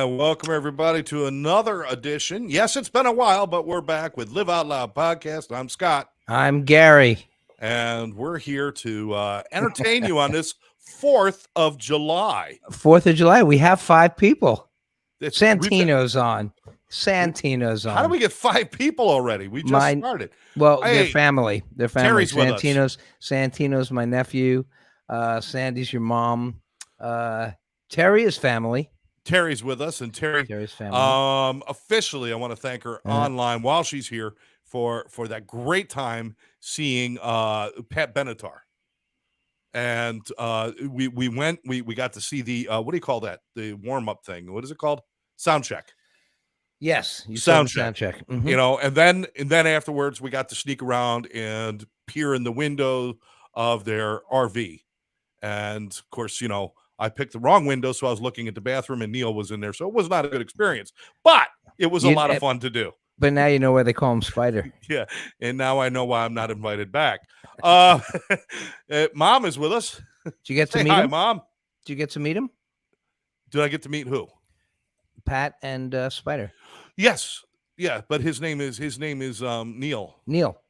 And welcome everybody to another edition. Yes, it's been a while, but we're back with Live Out Loud Podcast. I'm Scott. I'm Gary. And we're here to entertain you on this 4th of July. 4th of July. We have 5 people. It's, Santino's on. Santino's on. How do we get 5 people already? We just started. Well, their family. Their family. Terry's with us. Santino's my nephew. Sandy's your mom. Terry is family. Terry's with us, and Terry's family. Officially, I want to thank her online while she's here for that great time seeing Pat Benatar. And we got to see the what do you call that? The warm-up thing. What is it called? Sound check. Yes, sound check. Mm-hmm. You know, and then afterwards we got to sneak around and peer in the window of their RV. And of course, you know, I picked the wrong window, so I was looking at the bathroom, and Neil was in there, so it was not a good experience. But it was a lot of fun to do. But now you know why they call him Spider. Yeah, and now I know why I'm not invited back. Mom is with us. Did you get to meet him? Mom. Did you get to meet him? Did I get to meet who? Pat and Spider. Yes, yeah, but his name is Neil. Neil.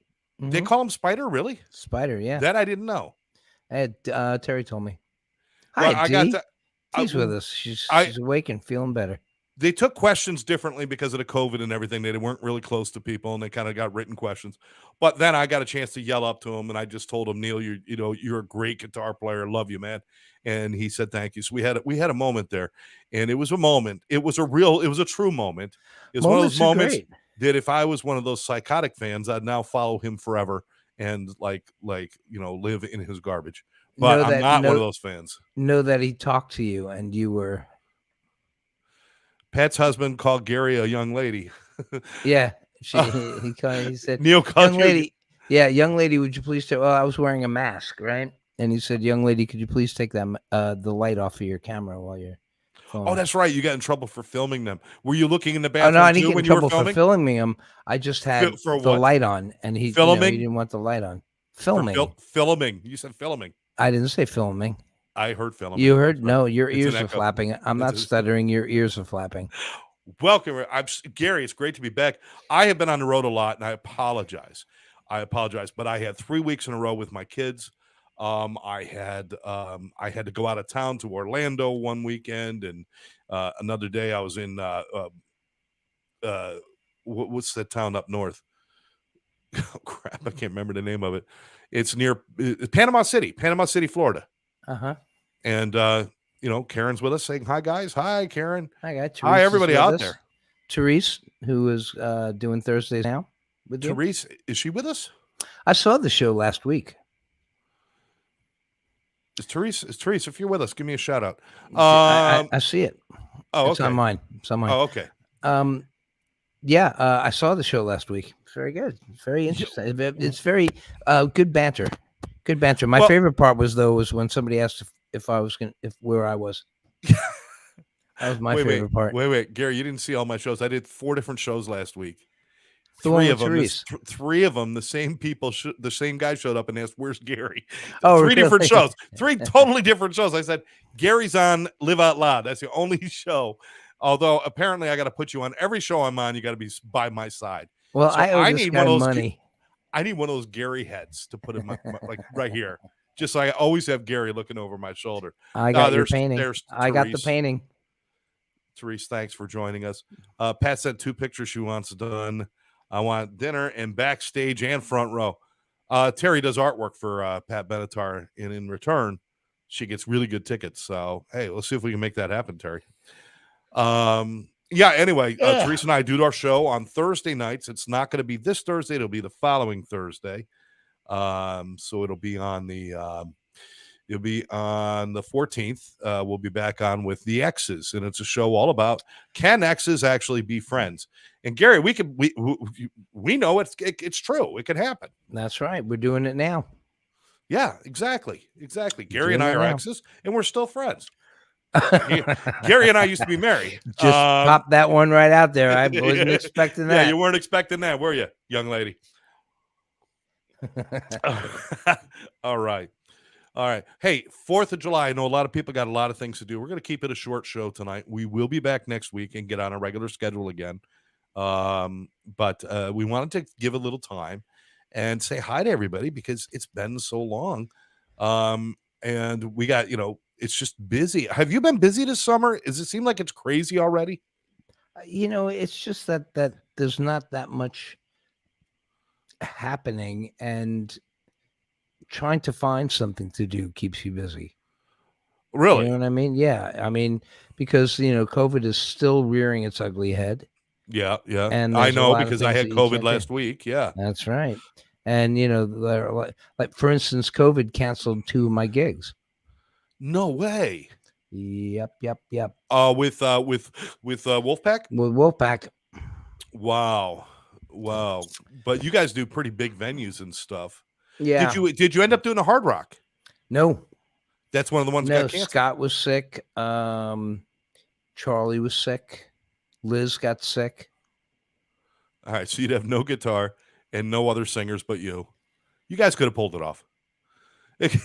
Mm-hmm. They call him Spider, really? Spider, yeah. That I didn't know. Terry told me. Well, Hi, Dee. She's with us. She's awake and feeling better. They took questions differently because of the COVID and everything. They weren't really close to people, and they kind of got written questions. But then I got a chance to yell up to him, and I just told him, Neil, you're a great guitar player. Love you, man. And he said, thank you. So we had a moment there, and it was a moment. It was a true moment. It was one of those moments that if I was one of those psychotic fans, I'd now follow him forever and live in his garbage. But I'm not one of those fans. Know that he talked to you, and you were. Pat's husband called Gary a young lady. Yeah, he said, Neil called young lady. Yeah, young lady, would you please take? Well, I was wearing a mask, right? And he said, young lady, could you please take the light off of your camera while you're filming? Oh, that's right. You got in trouble for filming them. Were you looking in the bathroom? Oh, no, I didn't get in trouble for filming them. I just had the light on, and he didn't want the light on. Filming. Filming. You said filming. I didn't say filming. I heard filming. You heard? No, your ears are flapping. I'm not stuttering. Your ears are flapping. Welcome. Gary. It's great to be back. I have been on the road a lot, and I apologize. But I had 3 weeks in a row with my kids. I had to go out of town to Orlando one weekend, and another day I was in what's that town up north? Oh, crap, I can't remember the name of it. It's near Panama City, Florida. Uh-huh. And Karen's with us saying hi, guys. Hi, Karen. Hi, guys. Hi, everybody out there. Therese, who is doing Thursdays now with you. Therese, is she with us? I saw the show last week. Is Therese, if you're with us, give me a shout out. I see it. Oh, it's on mine. It's on mine. Oh, okay. I saw the show last week. It's very good. It's very interesting. It's very good banter. Good banter. My favorite part was when somebody asked where I was. That was my favorite part. Wait, Gary, you didn't see all my shows. I did 4 different shows last week. Three of them, the same people, the same guy showed up and asked, "Where's Gary?" Oh, Three different shows, 3 totally different shows. I said, "Gary's on Live Out Loud. That's the only show." Although apparently, I got to put you on every show I'm on. You got to be by my side. Well, so I need one of those money. I need one of those Gary heads to put in my like right here, just so I always have Gary looking over my shoulder. I got your painting. I got the painting. Therese, thanks for joining us. Pat sent 2 pictures she wants done. I want dinner and backstage and front row. Terry does artwork for Pat Benatar, and in return, she gets really good tickets. So, hey, let's see if we can make that happen, Terry. Anyway, Teresa and I do our show on Thursday nights. It's not going to be this Thursday. It'll be the following Thursday. So it'll be on the 14th. We'll be back on with the X's, and it's a show all about can X's actually be friends? And Gary, we know it's true. It could happen. That's right. We're doing it now. Yeah, exactly. Gary and I are X's, and we're still friends. Gary and I used to be married. Just pop that one right out there. I wasn't expecting that. Yeah, you weren't expecting that, were you, young lady? All right. All right. Hey, 4th of July. I know a lot of people got a lot of things to do. We're going to keep it a short show tonight. We will be back next week and get on a regular schedule again. But we wanted to give a little time and say hi to everybody because it's been so long. And we got, it's just busy. Have you been busy this summer? Does it seem like it's crazy already? It's just that there's not that much happening, and trying to find something to do keeps you busy. Really? You know what I mean? Yeah. I mean, because COVID is still rearing its ugly head. Yeah, yeah. And I there's a know lot of because I things had that you COVID can't do. last week. Yeah. That's right. And there are like for instance, COVID canceled 2 of my gigs. No way. Yep. With Wolfpack? With Wolfpack. Wow. But you guys do pretty big venues and stuff. Yeah. Did you end up doing a Hard Rock? No. That's one of the ones that No, got canceled. Scott was sick. Charlie was sick. Liz got sick. All right, so you'd have no guitar and no other singers but you. You guys could have pulled it off. With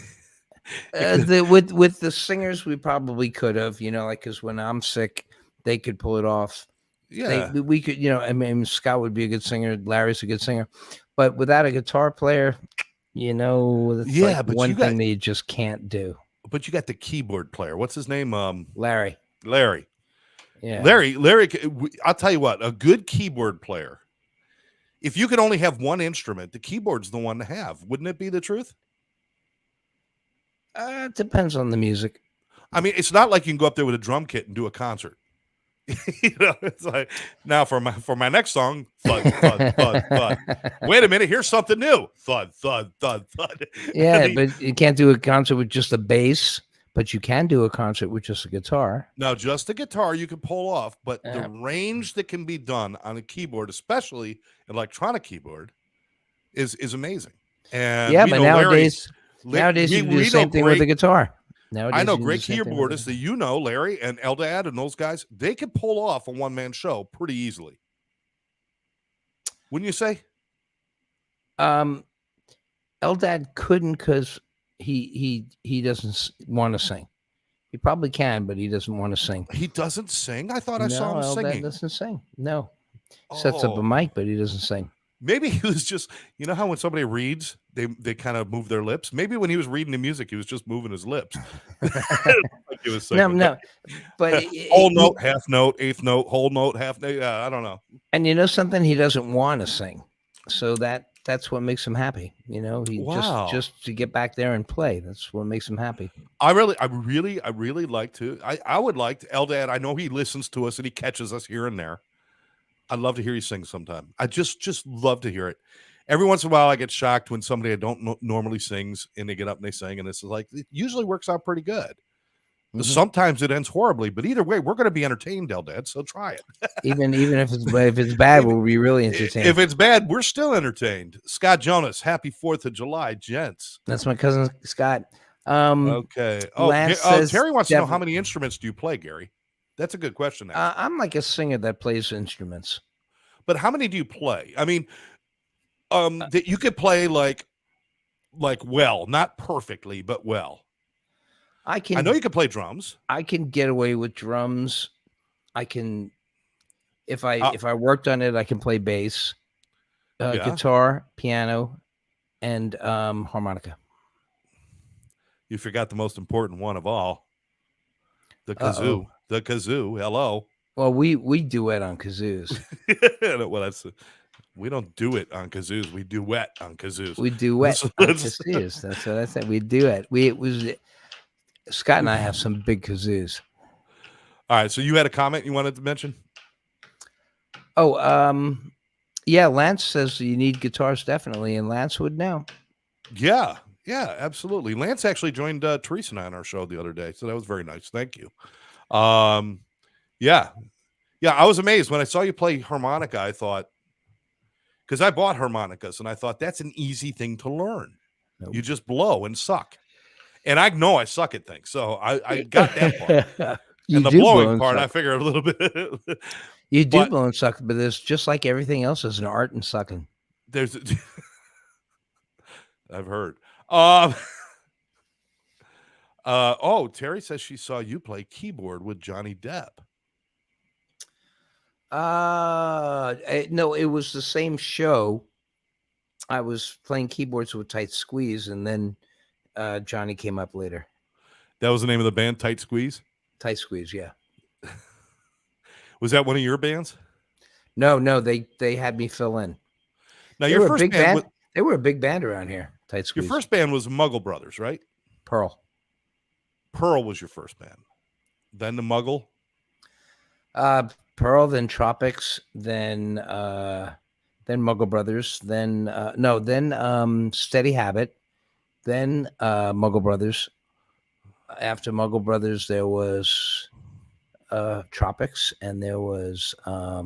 the singers, we probably could have, because when I'm sick, they could pull it off. Yeah, we could, I mean, Scott would be a good singer. Larry's a good singer, but without a guitar player, it's like but one thing that you just can't do. But you got the keyboard player. What's his name? Larry. Yeah, Larry. I'll tell you what, a good keyboard player. If you could only have one instrument, the keyboard's the one to have. Wouldn't it be the truth? It depends on the music. I mean, it's not like you can go up there with a drum kit and do a concert. It's like, now for my next song, thud, thud, thud, thud. Wait a minute, here's something new. Thud, thud, thud, thud. Yeah, but you can't do a concert with just a bass, but you can do a concert with just a guitar. Now, just a guitar you can pull off, but the range that can be done on a keyboard, especially electronic keyboard, is amazing. And but nowadays you can do the same thing with a guitar. Nowadays, I know great keyboardists that Larry and Eldad and those guys, they can pull off a one-man show pretty easily. Wouldn't you say? Eldad couldn't because he doesn't want to sing. He probably can, but he doesn't want to sing. He doesn't sing? I thought I saw him singing. Eldad doesn't sing. No. Sets up a mic, but he doesn't sing. Maybe he was just, how when somebody reads, they kind of move their lips. Maybe when he was reading the music, he was just moving his lips. Like he was singing. No, but whole note, half note, eighth note, whole note, half note. I don't know. And something, he doesn't want to sing, so that's what makes him happy. Just to get back there and play. That's what makes him happy. I really like to. I would like to. Eldad, I know he listens to us and he catches us here and there. I'd love to hear you sing sometime. I just love to hear it. Every once in a while, I get shocked when somebody I don't normally sings and they get up and they sing, and it's like it usually works out pretty good. Mm-hmm. Sometimes it ends horribly, but either way, we're going to be entertained, Eldad. So try it. even if it's bad, we'll be really entertained. If it's bad, we're still entertained. Scott Jonas, happy 4th of July, gents. That's my cousin Scott. Okay. Terry wants to know how many instruments do you play, Gary? That's a good question. I'm like a singer that plays instruments. But how many do you play? I mean, that you could play like well, not perfectly, but well. I know you can play drums. I can get away with drums. I can, if I worked on it, I can play bass, guitar, piano, and harmonica. You forgot the most important one of all, the kazoo. The kazoo. Hello. Well, we duet on kazoos. Well, we don't do it on kazoos. We duet on kazoos. We duet on kazoos. That's what I said. We duet. Scott and I have some big kazoos. All right. So you had a comment you wanted to mention? Oh, yeah. Lance says you need guitars definitely, and Lance would know. Yeah, absolutely. Lance actually joined Teresa and I on our show the other day, so that was very nice. Thank you. Yeah. I was amazed when I saw you play harmonica. I thought, because I bought harmonicas, and I thought that's an easy thing to learn. Nope. You just blow and suck. And I know I suck at things, so I got that part. And the blowing part, I figure a little bit. You do blow and suck, but there's just like everything else, there's an art in sucking. I've heard. Terry says she saw you play keyboard with Johnny Depp. No, it was the same show. I was playing keyboards with Tight Squeeze, and then Johnny came up later. That was the name of the band, Tight Squeeze? Tight Squeeze, yeah. Was that one of your bands? No, they had me fill in. Now, your first band, they were a big band around here, Tight Squeeze. Your first band was Muggle Brothers, right? Pearl. Pearl was your first band. Then the Muggle? Pearl, then Tropics, then Muggle Brothers, then Steady Habit, then Muggle Brothers. After Muggle Brothers, there was Tropics, and there was a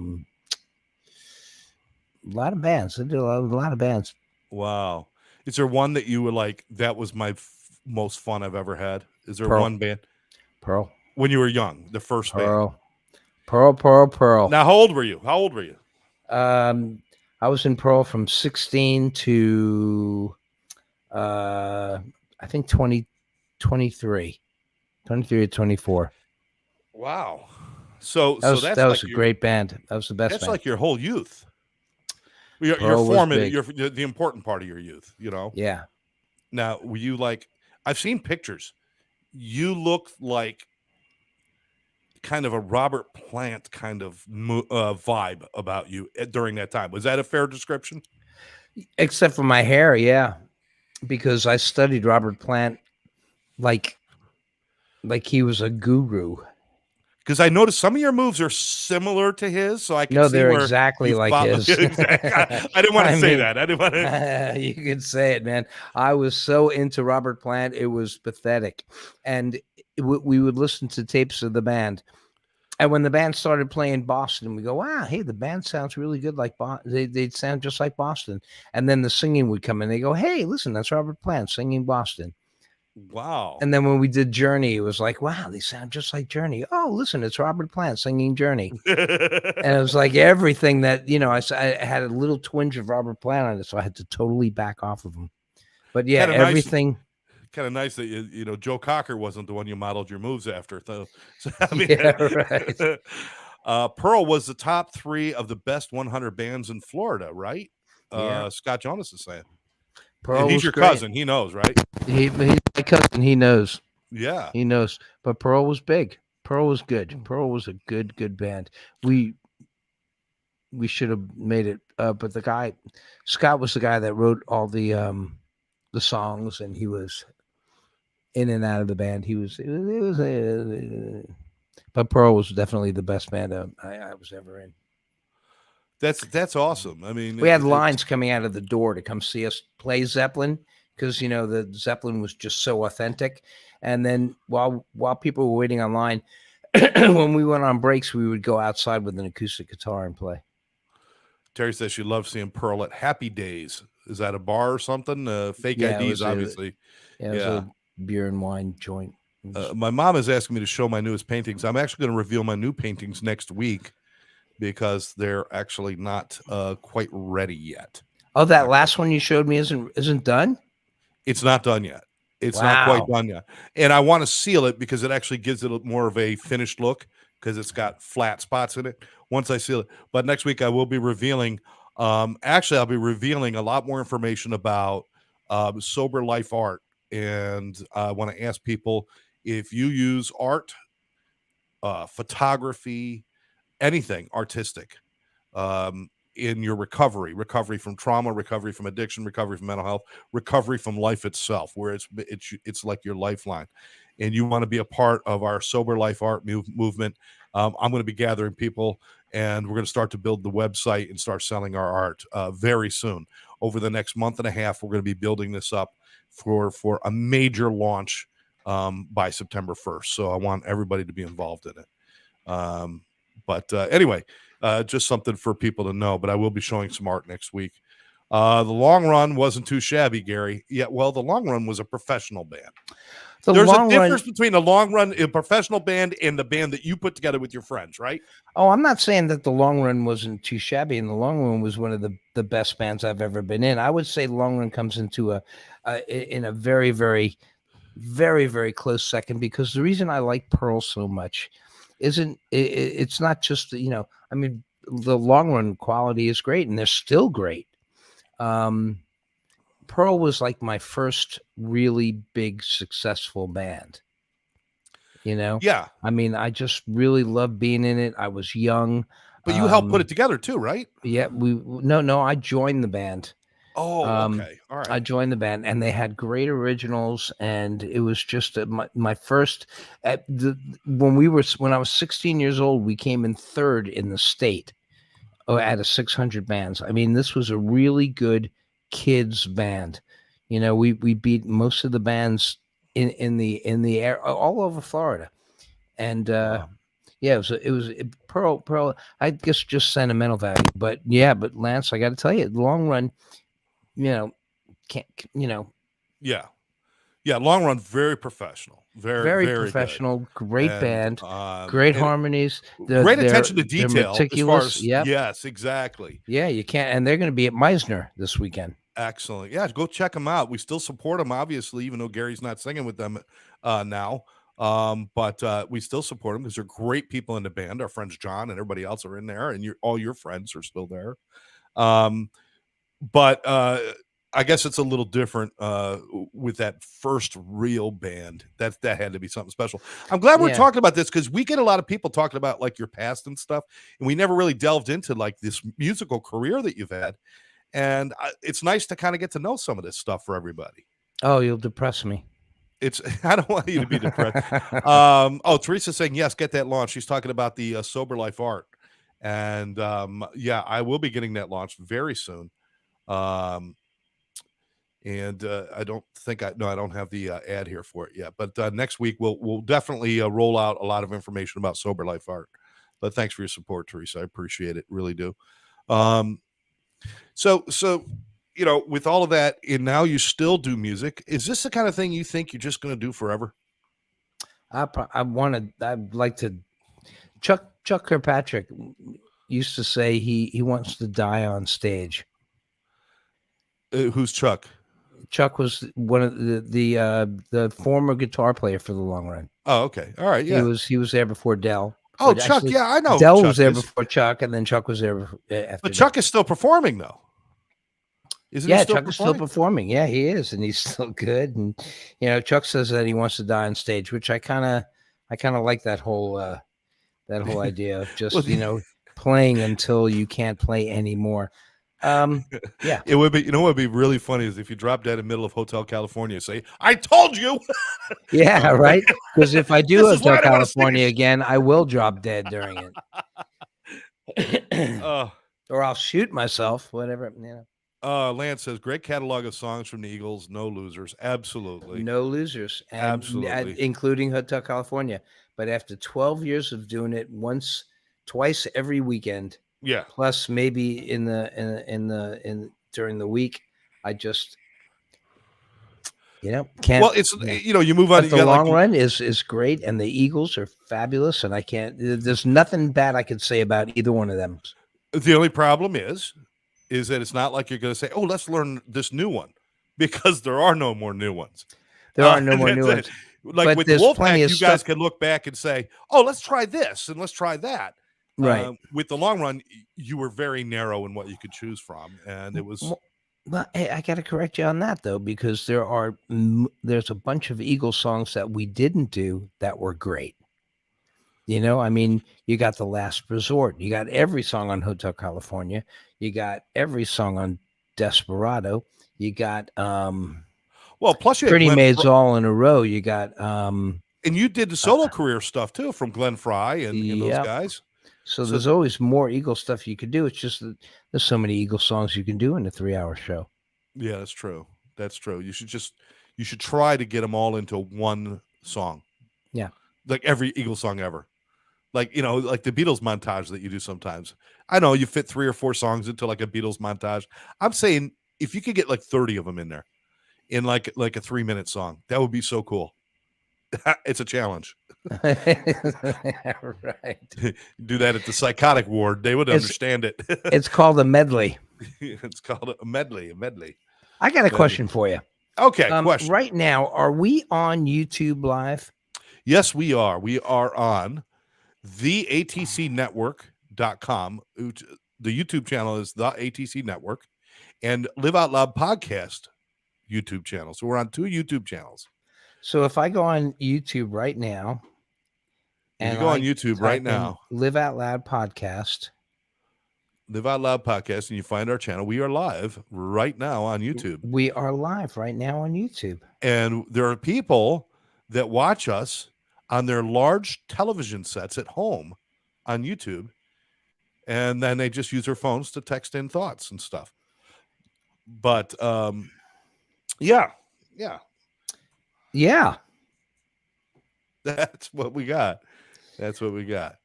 lot of bands. They did a lot of bands. Wow. Is there one that you were like, that was my most fun I've ever had? Is there Pearl. one band? Pearl. When you were young, the first Pearl. band. Pearl. Now, how old were you? I was in Pearl from 16 to I think 23 or 24. Wow. So that was like a great band. That was the best. That's band. Like your whole youth. You're forming the important part of your youth, you know? Yeah. Now, were you like, I've seen pictures. You look like kind of a Robert Plant kind of vibe about you during that time. Was that a fair description? Except for my hair, yeah. Because I studied Robert Plant like he was a guru. Because I noticed some of your moves are similar to his, so I can no, see they're where exactly like his. I didn't want to say that. I didn't want to. You could say it, man. I was so into Robert Plant, it was pathetic. And we would listen to tapes of the band. And when the band started playing Boston, we go, wow, hey, the band sounds really good like Boston. They'd sound just like Boston. And then the singing would come in. They go, hey, listen, that's Robert Plant singing Boston. Wow. And then when we did Journey, it was like, wow, they sound just like Journey. Oh, listen, it's Robert Plant singing Journey. And it was like everything that, I had a little twinge of Robert Plant on it, so I had to totally back off of him. But yeah, everything. Kind of nice that Joe Cocker wasn't the one you modeled your moves after. So I mean, yeah, right. Pearl was the top 3 of the best 100 bands in Florida, right? Yeah. Scott Jonas is saying. Pearl, and he's your great. cousin. He knows, right? He's my cousin. He knows. Yeah, he knows. But Pearl was big. Pearl was good. Pearl was a good band. We should have made it. But the guy, Scott, was the guy that wrote all the songs, and he was in and out of the band. But Pearl was definitely the best band I was ever in. That's awesome. I mean, we had lines coming out of the door to come see us play Zeppelin, because the Zeppelin was just so authentic. And then while people were waiting online, when we went on breaks, we would go outside with an acoustic guitar and play. Terry says she loves seeing Pearl at Happy Days. Is that a bar or something? Fake IDs, obviously. It was a beer and wine joint. My mom is asking me to show my newest paintings. I'm actually going to reveal my new paintings next week, because they're actually not quite ready yet. Oh, that last one you showed me isn't done? It's not done yet. It's not quite done yet. And I want to seal it because it actually gives it more of a finished look, because it's got flat spots in it once I seal it. But next week I will be revealing, I'll be revealing a lot more information about Sober Life Art. And I want to ask people, if you use art, photography, anything artistic in your recovery from trauma, recovery from addiction, recovery from mental health, recovery from life itself, where it's like your lifeline, and you want to be a part of our Sober Life Art movement, I'm going to be gathering people, and we're going to start to build the website and start selling our art very soon. Over the next month and a half, we're going to be building this up for a major launch by September 1st. So I want everybody to be involved in it. But anyway, just something for people to know. But I will be showing some art next week. The Long Run wasn't too shabby, Gary. Yeah, well, the Long Run was a professional band. There's a difference between a Long Run, a professional band, and the band that you put together with your friends, right? Oh, I'm not saying that the Long Run wasn't too shabby, and the Long Run was one of the best bands I've ever been in. I would say the Long Run comes into in a very, very very, very close second, because the reason I like Pearl so much it's not just I mean, the long run quality is great, and they're still great. Pearl was like my first really big successful band. Yeah, I mean, I just really loved being in it. I was young. but you helped put it together too, right? Yeah, no, I joined the band. Oh, okay, all right. I joined the band, and they had great originals, and it was just my first. When I was 16 years old, we came in third in the state, out of 600 bands. I mean, this was a really good kids band. We beat most of the bands in the air all over Florida, and Wow. yeah, it was Pearl. I guess just sentimental value, but yeah, but Lance, I got to tell you, the long run, can't Yeah, yeah. Long run, very professional, very, very very good. professional, great And, band, great and harmonies, great attention to they're detail as far meticulous. as Yep. yes, exactly. Yeah, you can't, and they're going to be at Meisner this weekend. Excellent. Yeah, go check them out. We still support them, obviously, even though Gary's not singing with them now. But we still support them because they're great people in the band. Our friends John and everybody else are in there, and all your friends are still there. But I guess it's a little different with that first real band. That had to be something special. I'm glad we're talking about this, because we get a lot of people talking about like your past and stuff, and we never really delved into like this musical career that you've had. And it's nice to kind of get to know some of this stuff for everybody. Oh, you'll depress me. I don't want you to be depressed. Teresa's saying, yes, get that launch. She's talking about the Sober Life art. And yeah, I will be getting that launched very soon. And I don't think I don't have the ad here for it yet, but next week we'll definitely roll out a lot of information about Sober Life art. But thanks for your support, Teresa. I appreciate it. Really do. So, with all of that, and now you still do music. Is this the kind of thing you think you're just going to do forever? I'd like to. Chuck Kirkpatrick used to say he wants to die on stage. Who's Chuck? Chuck was one of the former guitar player for the Long Run. Oh, okay, all right, yeah. He was there before Del. Oh, Chuck, actually, yeah, I know. Del was there before Chuck, and then Chuck was there after. But Chuck is still performing, though. Isn't he still Chuck is still performing. Yeah, he is, and he's still good. And Chuck says that he wants to die on stage, which I kind of like that whole idea of just playing until you can't play anymore. Yeah, it would be. What would be really funny is if you drop dead in the middle of Hotel California, say, "I told you." Yeah, right. Because if I do Hotel California again, I will drop dead during it, or I'll shoot myself. Whatever. Lance says, great catalog of songs from the Eagles. No losers. Absolutely, no losers. Absolutely, including Hotel California. But after 12 years of doing it twice every weekend. Yeah. Plus maybe during the week, I just can't. Well, it's you move on. But the long run is great, and the Eagles are fabulous, and I can't. There's nothing bad I could say about either one of them. The only problem is that it's not like you're going to say, "Oh, let's learn this new one," because there are no more new ones. There are no more new ones. Like but with Wolfpack, you guys can look back and say, "Oh, let's try this and let's try that." Right. With the long run, you were very narrow in what you could choose from, and it was. Well, hey, I got to correct you on that though, because there's a bunch of Eagles songs that we didn't do that were great. I mean, you got The Last Resort, you got every song on Hotel California, you got every song on Desperado, you got plus you Pretty Maids all in a row. You got and you did the solo career stuff too from Glenn Fry and those guys. So there's always more Eagle stuff you could do. It's just that there's so many Eagle songs you can do in a 3-hour show. Yeah, that's true. That's true. You should try to get them all into one song. Yeah. Like every Eagle song ever. Like, like the Beatles montage that you do sometimes. I know you fit 3 or 4 songs into like a Beatles montage. I'm saying if you could get like 30 of them in there in like a 3-minute song, that would be so cool. It's a challenge. Right. Do that at the psychotic ward. They would understand it. It's called a medley. It's called a medley. I got a question for you. Okay, question. Right now, are we on YouTube Live? Yes, we are. We are on the atcnetwork.com. The YouTube channel is the ATC Network, and Live Out Loud Podcast YouTube channel. So we're on 2 YouTube channels. So if I go on YouTube right now, If you and go on I YouTube right type in now, Live Out Loud Podcast, Live Out Loud Podcast, and you find our channel, we are live right now on YouTube. we are live right now on YouTube. And there are people that watch us on their large television sets at home on YouTube. And then they just use their phones to text in thoughts and stuff. But yeah. That's what we got.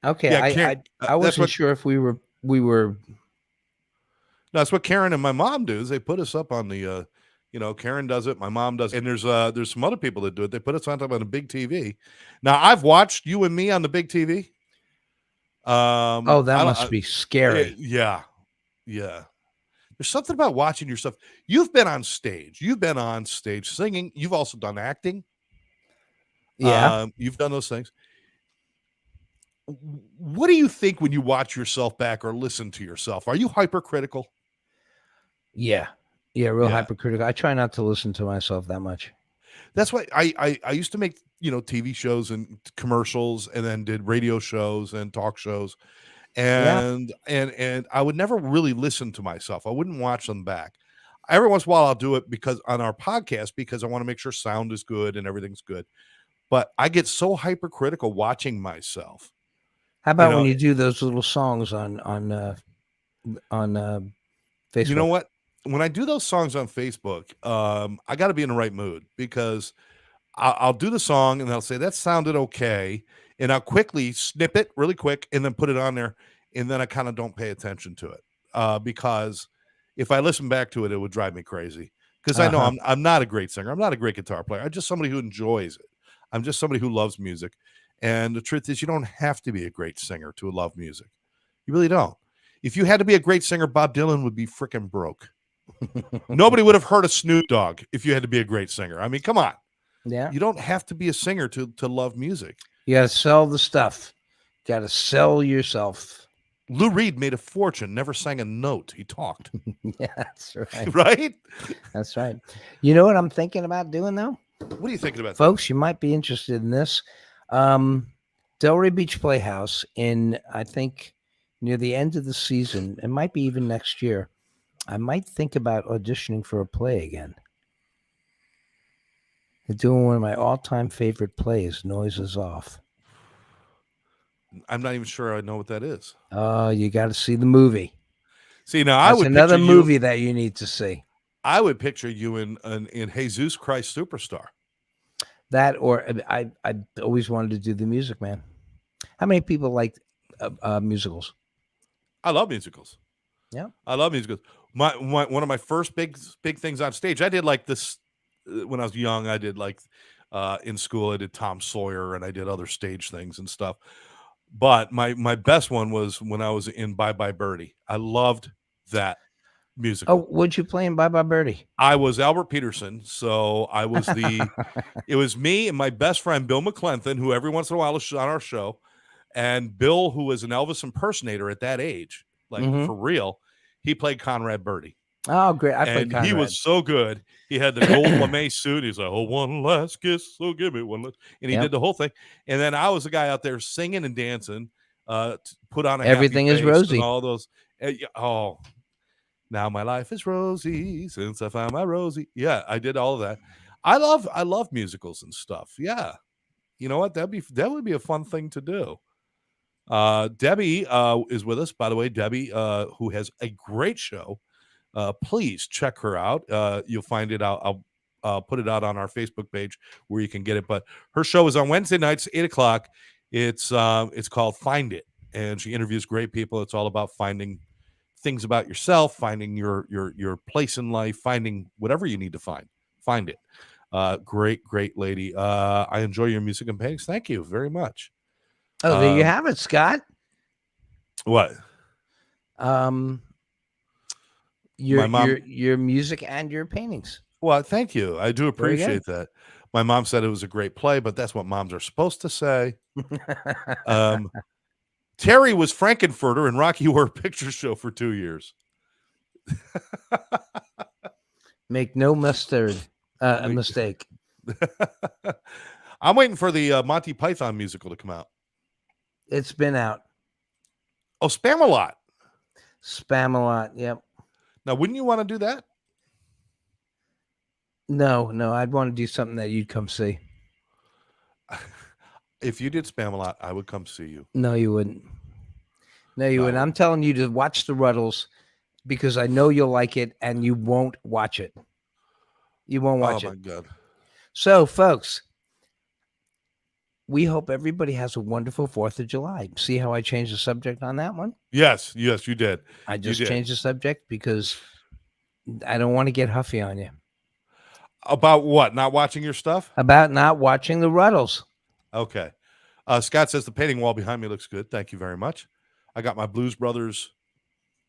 Okay, Yeah, I Karen, wasn't sure if we were. No, that's what Karen and my mom do. Is they put us up on the Karen does it, my mom does it, and there's some other people that do it. They put us on top on a big TV. Now I've watched you and me on the big TV. Oh, that must be scary. Yeah. There's something about watching yourself. You've been on stage singing. You've also done acting. Yeah. You've done those things. What do you think when you watch yourself back or listen to yourself? Are you hypercritical? Yeah, real hypercritical. I try not to listen to myself that much. That's why I used to make TV shows and commercials, and then did radio shows and talk shows, and I would never really listen to myself. I wouldn't watch them back. Every once in a while I'll do it because on our podcast, because I want to make sure sound is good and everything's good. But I get so hypercritical watching myself. How about when you do those little songs on Facebook? You know what? When I do those songs on Facebook, I got to be in the right mood, because I'll do the song and I'll say that sounded okay, and I'll quickly snip it really quick and then put it on there, and then I kind of don't pay attention to it, because if I listen back to it, it would drive me crazy, because I know I'm not a great singer. I'm not a great guitar player. I'm just somebody who enjoys it. I'm just somebody who loves music. And the truth is, you don't have to be a great singer to love music. You really don't. If you had to be a great singer, Bob Dylan would be freaking broke. Nobody would have heard of Snoop Dogg if you had to be a great singer. I mean, come on. Yeah. You don't have to be a singer to love music. You got to sell the stuff. You got to sell yourself. Lou Reed made a fortune, never sang a note. He talked. Yeah, that's right. Right? That's right. You know what I'm thinking about doing, though? What are you thinking about? Folks, you might be interested in this. Delray Beach Playhouse in, I think, near the end of the season, it might be even next year, I might think about auditioning for a play again. They're doing one of my all-time favorite plays, Noises Off. I'm not even sure I know what that is. Oh, you got to see the movie. See, now That's another movie that you need to see. I would picture you in Jesus Christ Superstar. That, or I always wanted to do The Music Man. How many people like musicals? I love musicals. Yeah, I love musicals. One of my first big things on stage, I did like this when I was young. I did like in school, I did Tom Sawyer, and I did other stage things and stuff. But my best one was when I was in Bye Bye Birdie. I loved that musical. Oh, what'd you play in Bye Bye Birdie? I was Albert Peterson, so I was it was me and my best friend Bill McClenthan, who every once in a while is on our show, and Bill, who was an Elvis impersonator at that age, like for real. He played Conrad Birdie. Oh, great! I played Conrad. He was so good. He had the gold lame suit. He's like, "Oh, one last kiss, so give me one last," and he did the whole thing. And then I was the guy out there singing and dancing, put on a Everything happy is face rosy. and all those. Now my life is rosy since I found my Rosie. Yeah, I did all of that. I love musicals and stuff. Yeah, you know what? That would be a fun thing to do. Debbie is with us, by the way. Debbie, who has a great show. Please check her out. You'll find it out. I'll put it out on our Facebook page where you can get it. But her show is on Wednesday nights, 8:00. It's called Find It, and she interviews great people. It's all about finding things about yourself, finding your place in life, finding whatever you need to find it. Great lady. I enjoy your music and paintings. Thank you very much. Oh, there you have it, Scott. What? Your music and your paintings. Well, thank you. I do Very good. appreciate that. My mom said it was a great play, but that's what moms are supposed to say. Um, Terry was Frankenfurter in Rocky Horror Picture Show for 2 years. Make no mistake. I'm waiting for the Monty Python musical to come out. It's been out. Oh, Spamalot. Spamalot. Yep. Now, wouldn't you want to do that? No, I'd want to do something that you'd come see. If you did Spamalot, I would come see you. No, you wouldn't. No, you wouldn't. I'm telling you to watch the Ruddles because I know you'll like it and you won't watch it. You won't watch it. Oh, my God. So, folks, we hope everybody has a wonderful 4th of July. See how I changed the subject on that one? Yes, you did. I just changed the subject because I don't want to get huffy on you. About what? Not watching your stuff? About not watching the Ruddles. Okay. Scott says the painting wall behind me looks good. Thank you very much. I got my Blues Brothers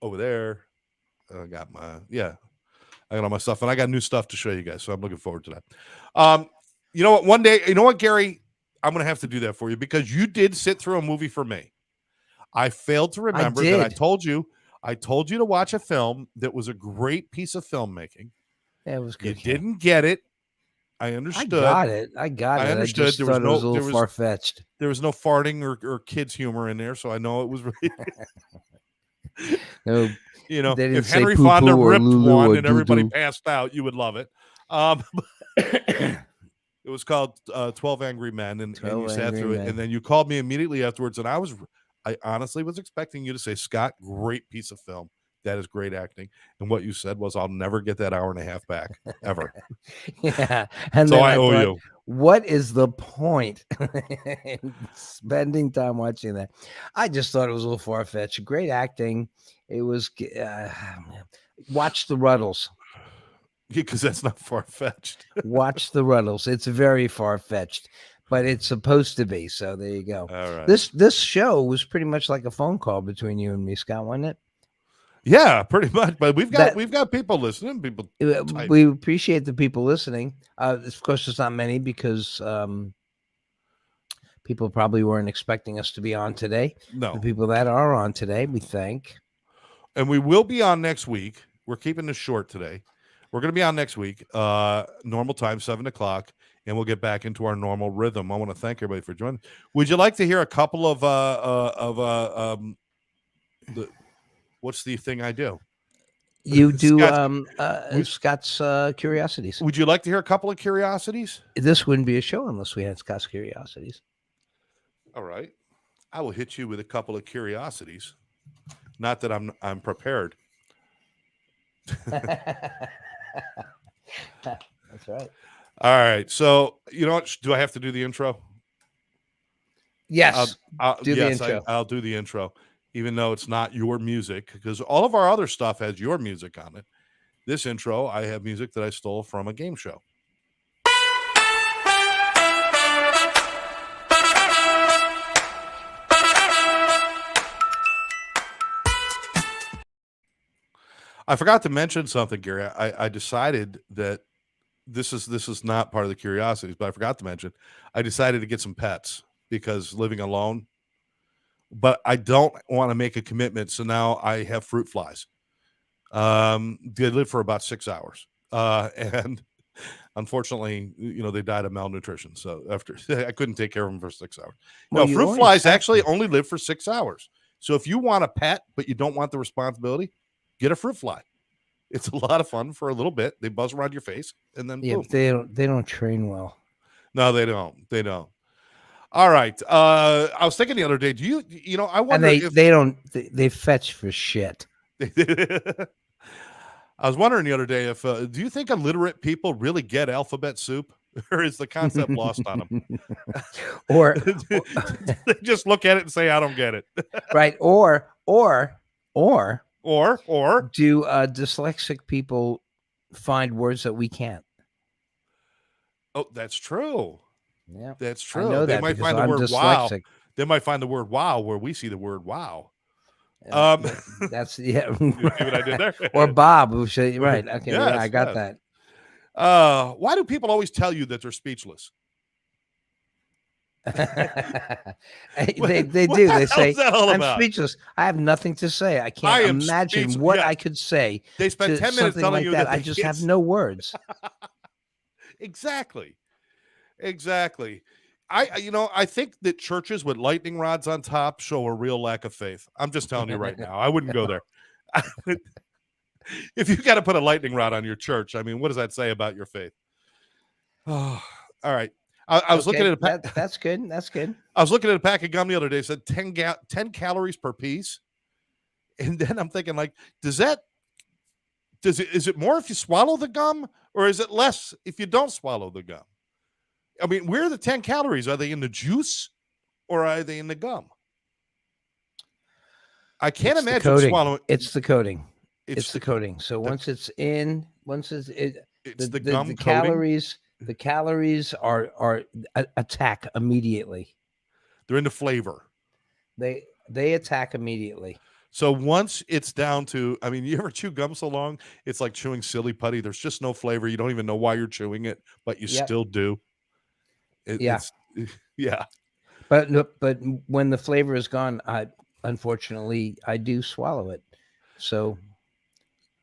over there. I got all my stuff, and I got new stuff to show you guys, so I'm looking forward to that. You know what? One day, you know what, Gary? I'm going to have to do that for you because you did sit through a movie for me. I failed to remember that I told you to watch a film that was a great piece of filmmaking. Yeah, it was good. You didn't get it. I understood. I got it. I understood. I just thought it was a little far-fetched. There was no farting or kids humor in there, so I know it was really. No, you know, if Henry Fonda ripped one and everybody passed out, you would love it. It was called 12 Angry Men, and you sat through it, and then you called me immediately afterwards, and I honestly was expecting you to say, Scott, great piece of film. That is great acting. And what you said was, I'll never get that hour and a half back, ever. Yeah. And so I owe you. What is the point in spending time watching that? I just thought it was a little far-fetched. Great acting. It was watch the Ruddles. Because that's not far-fetched. Watch the Ruddles. It's very far-fetched, but it's supposed to be. So there you go. All right. This show was pretty much like a phone call between you and me, Scott, wasn't it? Yeah, pretty much. But we've got people listening. People, we appreciate the people listening. Of course, it's not many because people probably weren't expecting us to be on today. No, the people that are on today, we thank. And we will be on next week. We're keeping this short today. We're going to be on next week, normal time, 7:00, and we'll get back into our normal rhythm. I want to thank everybody for joining. Would you like to hear a couple of what's the thing I do? You do Scott's Curiosities. Would you like to hear a couple of curiosities? This wouldn't be a show unless we had Scott's Curiosities. All right. I will hit you with a couple of curiosities. Not that I'm prepared. That's right. All right. So, you know what? Do I have to do the intro? Yes. The intro. I'll do the intro, even though it's not your music, because all of our other stuff has your music on it. This intro, I have music that I stole from a game show. I forgot to mention something, Gary. I decided that this is not part of the curiosities, but I forgot to mention I decided to get some pets because living alone. But I don't want to make a commitment, so now I have fruit flies. They live for about 6 hours, and unfortunately, they died of malnutrition. So after I couldn't take care of them for 6 hours. Well, no, fruit flies actually only live for 6 hours. So if you want a pet but you don't want the responsibility, get a fruit fly. It's a lot of fun for a little bit. They buzz around your face, and then boom. They don't train well. No, they don't. They don't. All right. I was thinking the other day. Do you? I wonder if they fetch for shit. I was wondering the other day if do you think illiterate people really get alphabet soup, or is the concept lost on them? or they just look at it and say, "I don't get it." Right. Or do dyslexic people find words that we can't? Oh, that's true. Yeah, that's true. I know they that might find the word dyslexic. Wow. They might find the word wow where we see the word wow. That's yeah. You see what I did there? Or Bob, right? Okay, yeah, I got that. Why do people always tell you that they're speechless? They What they the do. They hell say, is that all "I'm about? speechless. I have nothing to say. I I can't am imagine speechless. what Yes. I could say They spent to 10 minutes something telling like you that. that I they just have can't. no words." Exactly. Exactly. I think that churches with lightning rods on top show a real lack of faith. I'm just telling you right now. I wouldn't go there. If you got to put a lightning rod on your church, I mean, what does that say about your faith? Oh, all right. I was looking Okay, at a pack. that's good. That's good. I was looking at a pack of gum the other day. It said 10 calories per piece, and then I'm thinking, like, is it more if you swallow the gum, or is it less if you don't swallow the gum? I mean, where are the 10 calories? Are they in the juice, or are they in the gum? I can't It's the imagine coating. swallowing. It's the coating. It's It's the coating. So once it's in, the gum the coating. calories are attack immediately. They're into flavor. They attack immediately. So once it's down to, I mean, you ever chew gum so long, it's like chewing silly putty. There's just no flavor. You don't even know why you're chewing it, but you Yep. still do. Yeah. It's yeah. But when the flavor is gone, unfortunately I do swallow it. So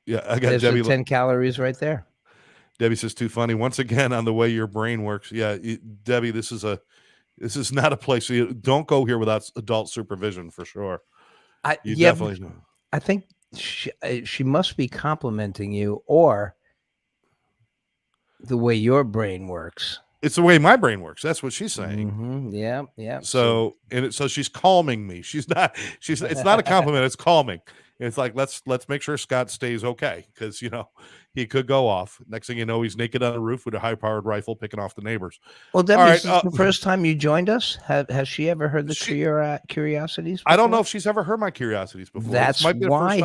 Yeah, I got there's Debbie. the 10 calories right there. Debbie says, too funny. Once again, on the way your brain works. Yeah, Debbie, this is not a place. Don't go here without adult supervision for sure. Definitely. I think she must be complimenting you, or the way your brain works. It's the way my brain works. That's what she's saying. Mm-hmm. Yeah. So she's calming me. It's not a compliment. It's calming. It's like, let's make sure Scott stays okay, because he could go off. Next thing you know, he's naked on the roof with a high-powered rifle picking off the neighbors. Well, Debbie, All right, this is the first time you joined us. Has she ever heard the curiosities before? I don't know if she's ever heard my curiosities before. That's why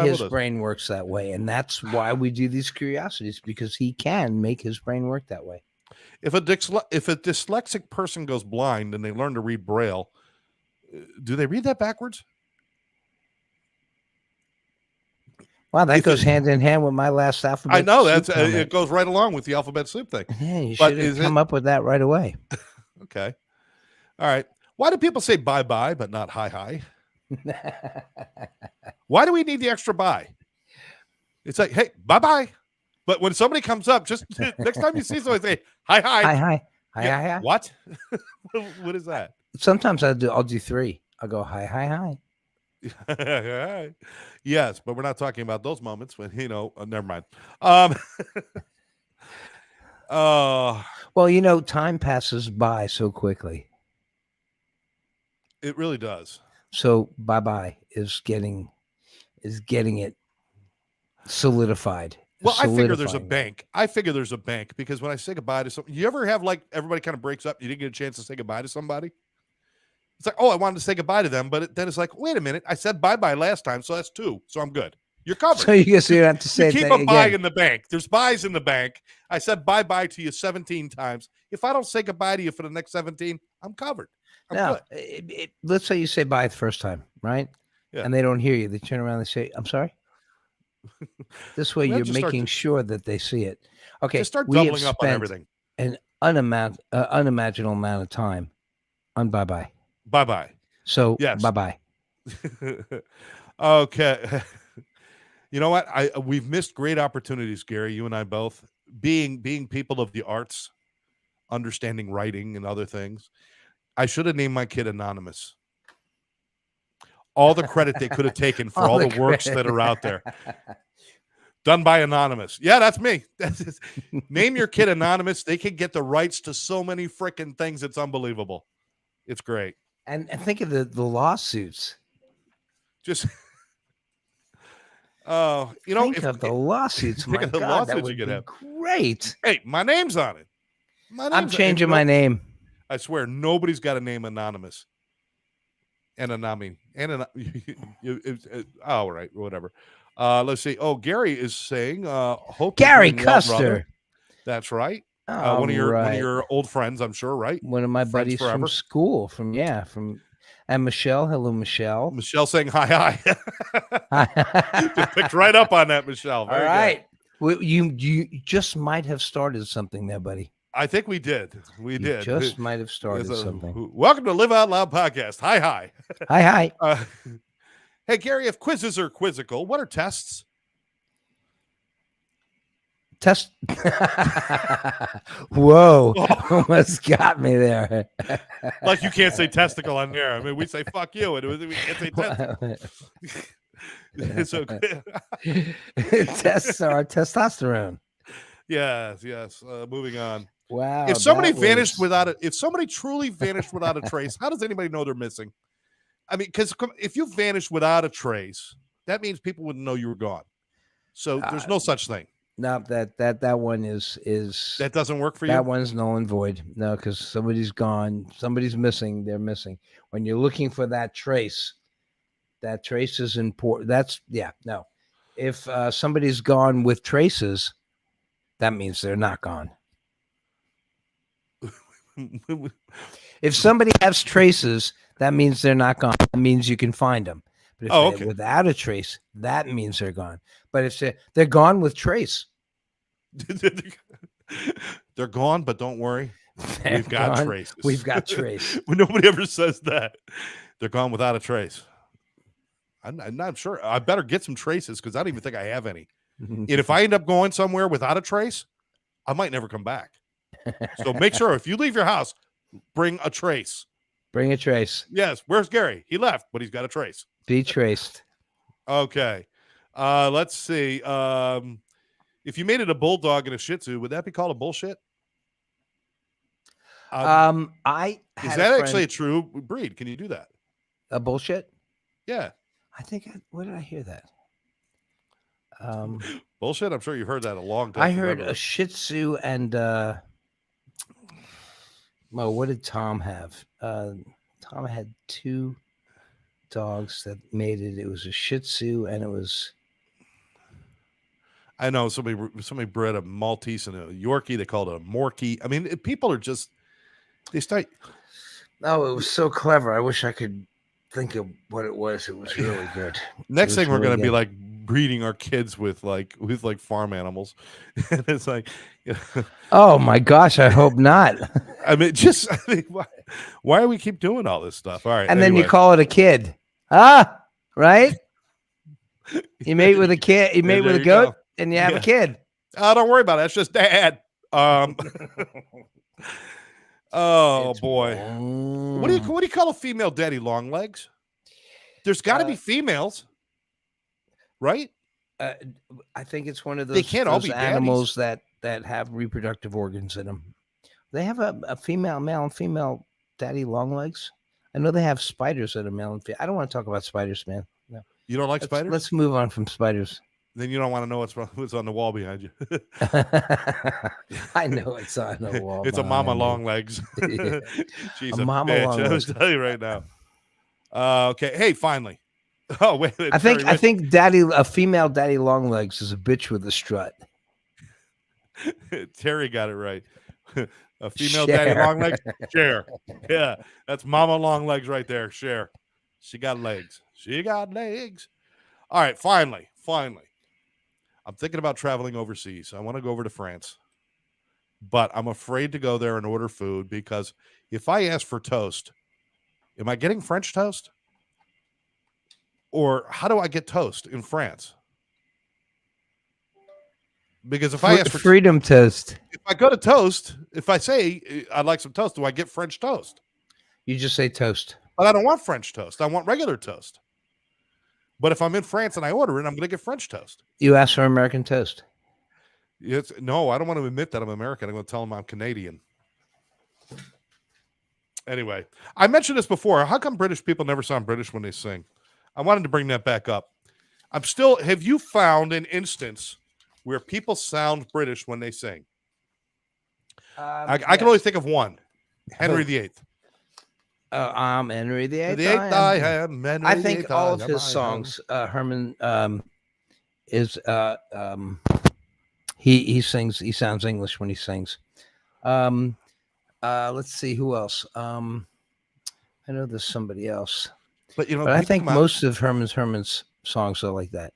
his brain works that way, and that's why we do these curiosities, because he can make his brain work that way. If a dyslexic person goes blind and they learn to read Braille, do they read that backwards? Wow, that goes hand in hand with my last alphabet. I know it goes right along with the alphabet soup thing. Yeah, you should have come up with that right away. Okay, all right. Why do people say bye bye but not hi hi? Why do we need the extra bye? It's like, hey, bye bye. But when somebody comes up, just next time you see somebody, say hi hi. Hi. What? What is that? Sometimes I'll do three. I'll go hi. Yes, but we're not talking about those moments when never mind. Well, time passes by so quickly. It really does. So bye is getting it solidified. Well, I figure there's a bank. Because when I say goodbye to somebody, you ever have, like, everybody kind of breaks up, you didn't get a chance to say goodbye to somebody? It's like, oh, I wanted to say goodbye to them, but then it's like, wait a minute, I said bye-bye last time, so that's 2, so I'm good. You're covered. So you don't have to say you keep a bye in the bank. There's buys in the bank. I said bye-bye to you 17 times. If I don't say goodbye to you for the next 17, I'm covered. I'm good. Let's say you say bye the first time, right? Yeah. And they don't hear you. They turn around and say, I'm sorry. This way you're making sure that they see it. Okay. Just start doubling up on everything. An unimaginable amount of time on bye-bye. Bye-bye. So yes. Bye-bye. Okay. You know what? We've missed great opportunities, Gary, you and I both, being people of the arts, understanding writing and other things. I should have named my kid Anonymous. All the credit they could have taken for all the works that are out there. Done by Anonymous. Yeah, that's me. Name your kid Anonymous. They can get the rights to so many freaking things. It's unbelievable. It's great. And think of the lawsuits. Just, think of the lawsuits. My God, that would be great. Hey, my name's on it. I'm changing my name. I swear, nobody's got a name Anonymous. Anonymity. All right, whatever. Let's see. Oh, Gary is saying, hope Gary Custer. That's right. One of your old friends, I'm sure, right? One of my buddies from school. And Michelle. Hello, Michelle. Michelle saying hi. Just picked right up on that, Michelle. Very all right. You just might have started something there, buddy. I think we did. We You did. just might have started There's a- something. Welcome to Live Out Loud podcast. Hi, hi. Hi. Hey, Gary, if quizzes are quizzical, what are tests? Test. Whoa. Almost got me there. Like you can't say testicle on there. I mean, we say fuck you, and we can't say testicle. So, Tests are testosterone. yes. Moving on. Wow. If somebody that vanished was- if somebody truly vanished without a trace, how does anybody know they're missing? I mean, because if you vanished without a trace, that means people wouldn't know you were gone. So there's no such thing. No, that one is That doesn't work for you. that one's null and void. No, because somebody's gone, somebody's missing, they're missing. When you're looking for that trace is important. No. If somebody's gone with traces, that means they're not gone. If somebody has traces, that means they're not gone. That means you can find them. But if they're okay. without a trace, that means they're gone. But if they're gone with trace, They're gone, but don't worry. they're We've got gone. traces. We've got trace. Nobody ever says that. They're gone without a trace. I'm not sure. I better get some traces because I don't even think I have any. And if I end up going somewhere without a trace, I might never come back. So make sure if you leave your house, bring a trace. Bring a trace. Yes. Where's Gary? He left, but he's got a trace. Be traced. Okay. Let's see. If you made it a bulldog and a shih tzu, would that be called a bullshit? I Is had that a actually a friend- true breed? Can you do that? a bullshit? Yeah. I think where did I hear that? Bullshit. I'm sure you've heard that a long time. I heard a Shih Tzu and what did Tom have? Tom had two dogs that mated. It was a Shih Tzu and it was I know somebody bred a Maltese and a Yorkie. They called it a Morkie. I mean, people are just they start. it was so clever. I wish I could think of what it was. It was really good. Next It thing was we're really gonna be good. like breeding our kids with farm animals, and it's like, Oh my gosh! I hope not. I mean, why do we keep doing all this stuff? All right, And then you anyway. call it a kid. Right? You mate with a kid. You mate there with a you goat, go. and you have Yeah. a kid. Oh, don't worry about it. That's just dad. Oh It's boy. What do you call a female daddy? Long legs? There's got to be females, right? I think it's one of those, They can't all those be animals that have reproductive organs in them. They have a female, male, and female daddy long legs. I know they have spiders that are male and female. I don't want to talk about spiders, man. No. You don't like spiders? Let's move on from spiders. Then you don't want to know what's on the wall behind you. I know it's on the wall. It's a mama behind me. long legs. Yeah. She's A a mama bitch. long I'll legs. tell you right now. Okay. Hey, finally. Oh wait. I think a female daddy long legs is a bitch with a strut. Terry got it right. A female daddy Cher. long legs. Cher. Yeah, that's mama long legs right there. Cher. She got legs. She got legs. All right. Finally. I'm thinking about traveling overseas. I want to go over to France, but I'm afraid to go there and order food because if I ask for toast, am I getting French toast? Or how do I get toast in France? Because if I ask for freedom toast, if I go to toast, if I say I'd like some toast, do I get French toast? you just say toast. But I don't want French toast. I want regular toast. But if I'm in France and I order it, I'm going to get French toast. You ask for American toast. No, I don't want to admit that I'm American. I'm going to tell them I'm Canadian. Anyway, I mentioned this before. How come British people never sound British when they sing? I wanted to bring that back up. Have you found an instance where people sound British when they sing? I can only think of one. Henry VIII. I'm Henry VIII. The eighth I am. Henry I think VIII, all of I his am. songs, Herman, he sings. He sounds English when he sings. Let's see who else. I know there's somebody else, But but I people think come out- most of Herman's songs are like that.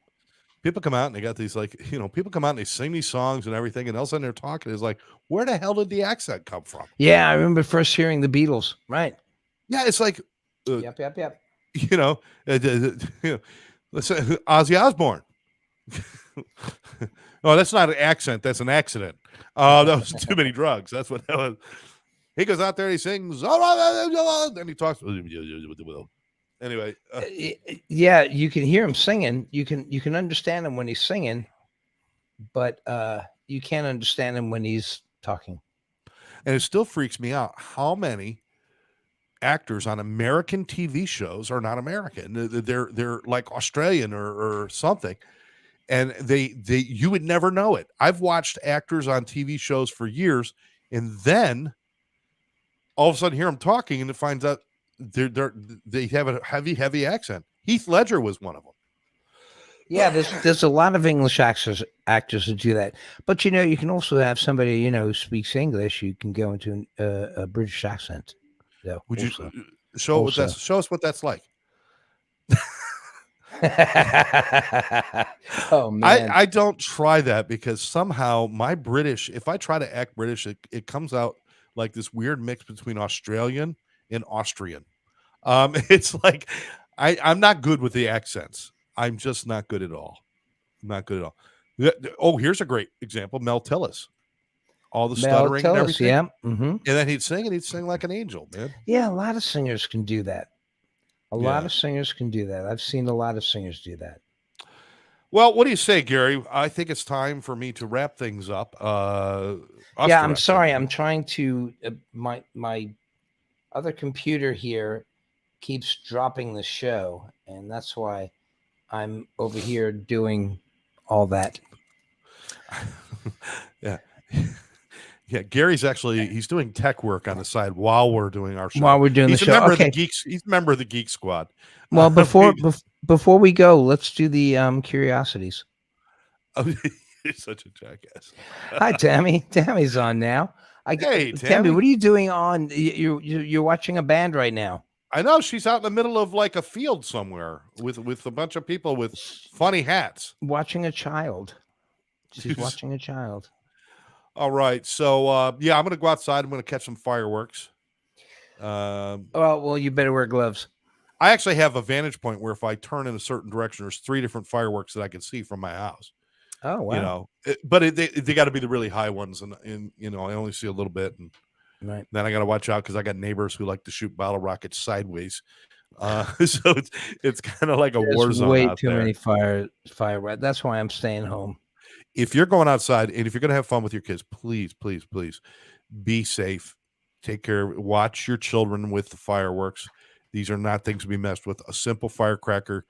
people come out and they got these people come out and they sing these songs and everything, and all of a sudden they're talking. It's like, where the hell did the accent come from? Yeah, I remember first hearing the Beatles. Right. Yeah, it's like, Yep. Let's say Ozzy Osbourne. Oh, that's not an accent. That's an accident. That was too many drugs. That's what that was. He goes out there, he sings, and he talks. Anyway, yeah, you can hear him singing. You can understand him when he's singing, but you can't understand him when he's talking. And it still freaks me out how many actors on American TV shows are not American. They're like Australian or something, and they you would never know it. I've watched actors on TV shows for years, and then all of a sudden hear them talking, and it finds out they have a heavy accent. Heath Ledger was one of them. Yeah, there's a lot of English actors who do that, but you can also have somebody who speaks English. You can go into a British accent. So would you show us what that's like? Oh man, I don't try that because somehow my British, if I try to act British, it comes out like this weird mix between Australian and Austrian. It's like I'm not good with the accents. I'm just not good at all. Not good at all. Oh, here's a great example. Mel Tillis. All the stuttering and everything. Yeah. Mm-hmm. And then he'd sing like an angel, man. Yeah, a lot of singers can do that. A lot of singers can do that. I've seen a lot of singers do that. Well, what do you say, Gary? I think it's time for me to wrap things up. Yeah, I'm sorry. I'm trying to my other computer here keeps dropping the show, and that's why I'm over here doing all that. Yeah. Yeah, Gary's he's doing tech work on the side while we're doing our show. While we're doing the show. He's a member of the Geek Squad. Well, before we go, let's do the curiosities. Oh, you're such a jackass. Hi, Tammy. Tammy's on now. Hey, Tammy, what are you doing on? You're watching a band right now. I know, she's out in the middle of like a field somewhere with a bunch of people with funny hats. Watching a child. She's watching a child. All right. So, I'm going to go outside. I'm going to catch some fireworks. Well, you better wear gloves. I actually have a vantage point where if I turn in a certain direction, there's 3 different fireworks that I can see from my house. Oh, wow. But they got to be the really high ones. And I only see a little bit. And right. Then I got to watch out because I got neighbors who like to shoot bottle rockets sideways. So it's kind of like a war zone. Way too many fireworks. That's why I'm staying home. If you're going outside and if you're going to have fun with your kids, please, please, please be safe. Take care. Watch your children with the fireworks. These are not things to be messed with. A simple firecracker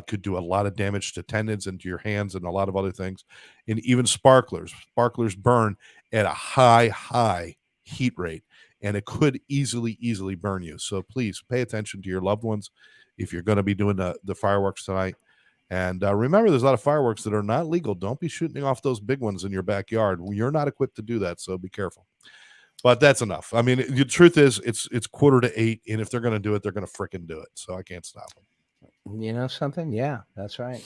could do a lot of damage to tendons and to your hands and a lot of other things. And even sparklers. Sparklers burn at a high heat rate, and it could easily burn you. So please pay attention to your loved ones if you're going to be doing the fireworks tonight. And remember, there's a lot of fireworks that are not legal. Don't be shooting off those big ones in your backyard. You're not equipped to do that, so be careful. But that's enough. I mean, the truth is, it's 7:45, and if they're going to do it, they're going to frickin' do it. So I can't stop them. You know something? Yeah, that's right.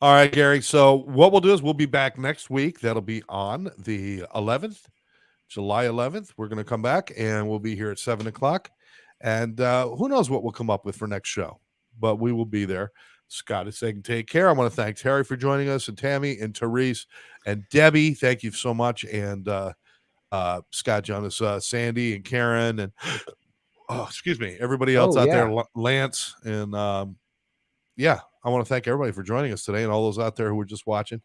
All right, Gary. So what we'll do is we'll be back next week. That'll be on the 11th, July 11th. We're going to come back, and we'll be here at 7 o'clock. And who knows what we'll come up with for next show, but we will be there. Scott is saying take care. I want to thank Terry for joining us, and Tammy and Therese and Debbie. Thank you so much. And Scott, Jonas, Sandy and Karen, and excuse me, everybody else out there, Lance. And I want to thank everybody for joining us today and all those out there who were just watching.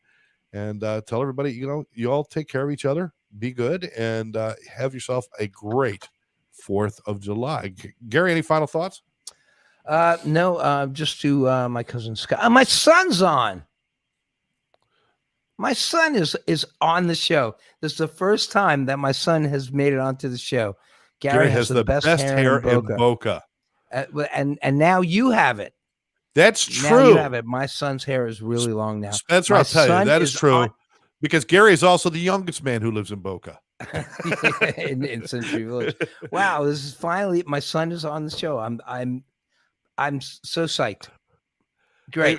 And tell everybody, you all take care of each other, be good, and have yourself a great 4th of July. Gary, any final thoughts? No, just to my cousin Scott. My son's on. My son is on the show. This is the first time that my son has made it onto the show. Gary has the best hair in Boca. And now you have it. That's true. Now you have it. My son's hair is really long now. Spencer, I'll tell you, that is true. Because Gary is also the youngest man who lives in Boca. in Century Village. Wow, this is finally my son is on the show. I'm so psyched. Great.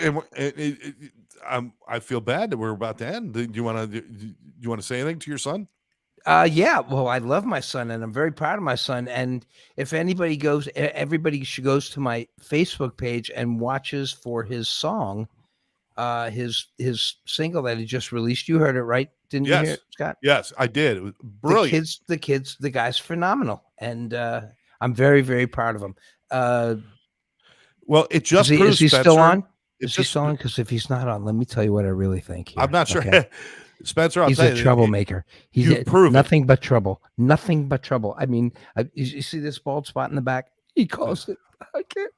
I feel bad that we're about to end. Do you want to say anything to your son? Yeah. Well, I love my son, and I'm very proud of my son. And if anybody goes, everybody should goes to my Facebook page and watches for his song, his single that he just released. You heard it, right? Didn't you hear it, Scott? Yes, I did. It was brilliant. The guy's phenomenal, and I'm very, very proud of him. Well, it just is he still on? Is he still on? Because if he's not on, let me tell you what I really think. Here, I'm not sure. okay? Spencer, he's a troublemaker. He's nothing but trouble. Nothing but trouble. I mean, you see this bald spot in the back? He calls it. I can't.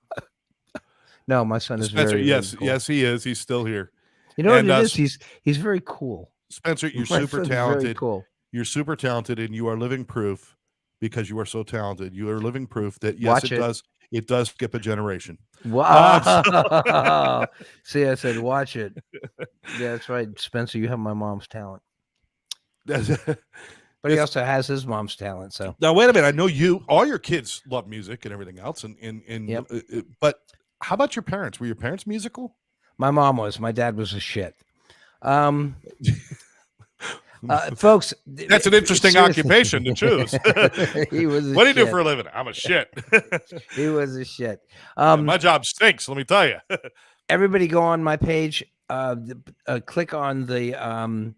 No, my son is Spencer. very, yes, very cool. Yes, he is. He's still here. You know what it is? He's very cool. Spencer, you're super talented. Very cool. You're super talented, and you are living proof because you are so talented. You are living proof that yes, it does skip a generation. Wow. See, I said, watch it. Yeah, that's right. Spencer, you have my mom's talent. But he also has his mom's talent. So now, wait a minute. I know all your kids love music and everything else. Yep. But how about your parents? Were your parents musical? My mom was. My dad was a shit. Folks, that's an interesting occupation to choose. He was. What do you do for a living? I'm a shit. He was a shit. My job stinks. Let me tell you. Everybody, go on my page. Click on the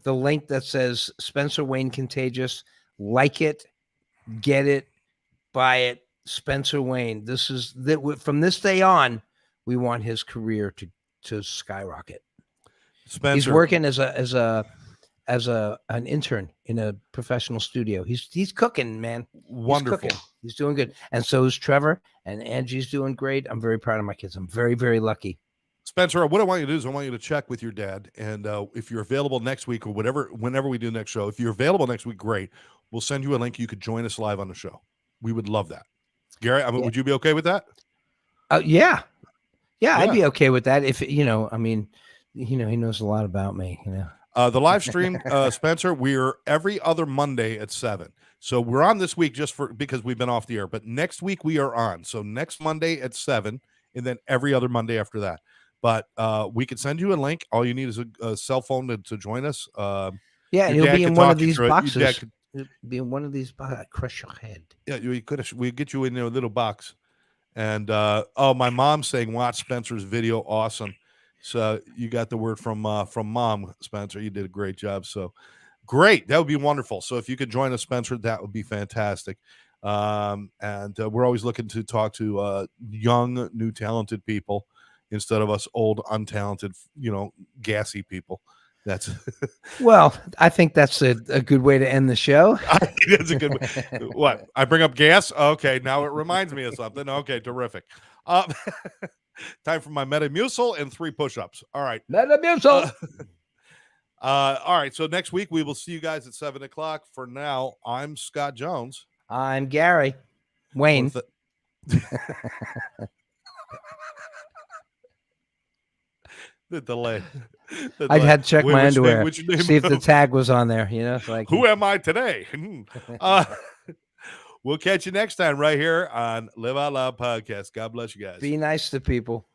link that says Spencer Wayne Contagious. Like it, get it, buy it. Spencer Wayne. This is that. From this day on, we want his career to skyrocket. Spencer, he's working as an intern in a professional studio. He's cooking, man. Wonderful. He's doing good. And so is Trevor, and Angie's doing great. I'm very proud of my kids. I'm very, very lucky. Spencer, what I want you to do is I want you to check with your dad. And if you're available next week or whenever we do the next show, if you're available next week, great. We'll send you a link. You could join us live on the show. We would love that. Gary, would you be okay with that? Yeah, I'd be okay with that. If, he knows a lot about me, The live stream, Spencer, we're every other Monday at 7. So we're on this week because we've been off the air. But next week we are on. So next Monday at 7, and then every other Monday after that. But we could send you a link. All you need is a cell phone to join us. And you'll be in one of these boxes. Be in one of these boxes. Crush your head. Yeah, we get you in a little box. And my mom's saying, watch Spencer's video. Awesome. So you got the word from Mom, Spencer. You did a great job. So great. That would be wonderful. So if you could join us, Spencer, that would be fantastic. And we're always looking to talk to young, new, talented people instead of us old, untalented, gassy people. That's well, I think that's a good way to end the show. That's a good way. What? I bring up gas? Okay, now it reminds me of something. Okay, terrific. Time for my Metamucil and 3 push-ups. All right. Metamucil. All right. So next week we will see you guys at 7 o'clock. For now, I'm Scott Jones. I'm Gary Wayne. The delay. I had to check my underwear, see if the tag was on there. Like, who am I today? We'll catch you next time right here on Live Out Loud Podcast. God bless you guys. Be nice to people.